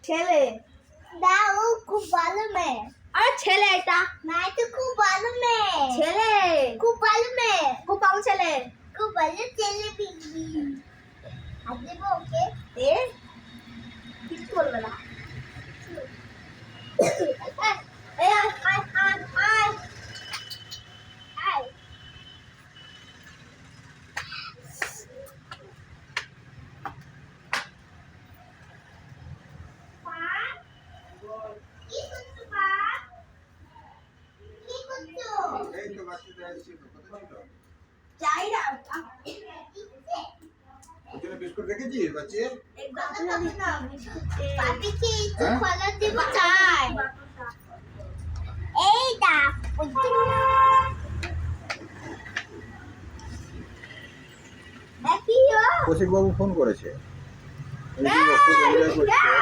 ছেলে না ও খুব ভালো মেয়ে। আরে ছেলে এটা না এটা খুব ভালো মেয়ে। ছেলে খুব ভালো মেয়ে। খুব ভালো ছেলে খুব ভালো ছেলে বিবি। হাত দেবো ওকে? এ কিছু বলবে না এই আয় আয় আয় আয় আয়। কি করছো মা? কি করছো? এই তো বাচ্চাটা আসছে তো কোথায় ছিল? চাই না ওর জন্য বিস্কুট রেখেছিস বাচ্চা? পাপিকে একটু হ্যাঁ? খোলা দেবো চাই। এই দেখ কি কৌশিক বাবু ফোন করেছে। এই যে খুব এনজয় করছে।